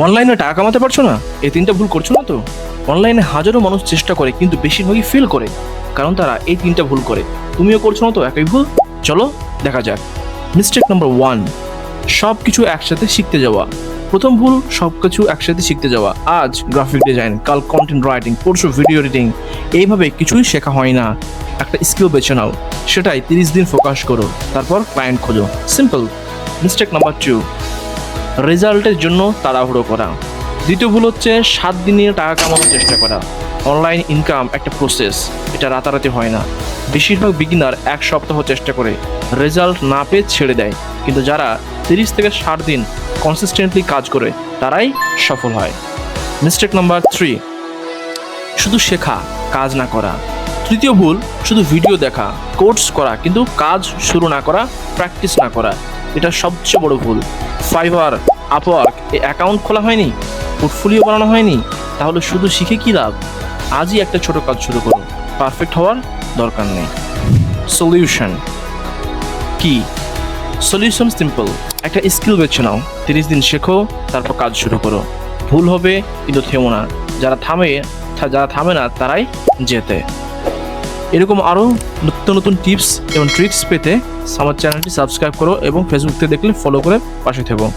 অনলাইনে টাকা কামাতে পারছো না, এই তিনটা ভুল করছো না তো? অনলাইনে হাজারো মানুষ চেষ্টা করে কিন্তু বেশিরভাগই ফেল করে, কারণ তারা এই তিনটা ভুল করে। তুমিও করছো না তো একই ভুল? চলো দেখা যাক। মিস্টেক নাম্বার 1, সব কিছু একসাথে শিখতে যাওয়া। প্রথম ভুল, সব কিছু একসাথে শিখতে যাওয়া। আজ গ্রাফিক ডিজাইন, কাল কন্টেন্ট রাইটিং, পরশু ভিডিও এডিটিং, এইভাবে কিছুই শেখা হয় না। একটা স্কিল বেছে নাও, সেটাই 30 দিন ফোকাস করো, তারপর ক্লায়েন্ট খোঁজো। সিম্পল। মিস্টেক নাম্বার 2, রেজাল্টের জন্য তাড়াহুড়ো করা। দ্বিতীয় ভুল হচ্ছে 7 দিনে টাকা কামানোর চেষ্টা করা। অনলাইন ইনকাম একটা প্রসেস, এটা রাতারাতি হয় না। বেশিরভাগ বিগিনার 1 সপ্তাহ চেষ্টা করে রেজাল্ট না পেয়ে ছেড়ে দেয়, কিন্তু যারা 30 থেকে 60 দিন কনসিস্টেন্টলি কাজ করে তারাই সফল হয়। মিস্টেক নাম্বার 3, শুধু শেখা, কাজ না করা। তৃতীয় ভুল, শুধু ভিডিও দেখা, কোর্স করা, কিন্তু কাজ শুরু না করা, প্র্যাকটিস না করা। এটা সবচেয়ে বড় ভুল। ফাইবার, আপওয়ার্ক এই অ্যাকাউন্ট খোলা হয়নি, পোর্টফোলিও বানানো হয়নি, তাহলে শুধু শিখে কী লাভ? আজই একটা ছোট কাজ শুরু করো, পারফেক্ট হওয়ার দরকার নেই। সলিউশন কি? Solution simple. একটা স্কিল বেছে নাও, 30 দিন শেখো, তারপর কাজ শুরু করো। ভুল হবে কিন্তু থেমো না। যারা থামে না তারাই জেতে। এরকম আরও নতুন নতুন টিপস এবং ট্রিক্স পেতে আমার চ্যানেলটি সাবস্ক্রাইব করো এবং ফেসবুক থেকে দেখলে ফলো করে পাশে থেকো।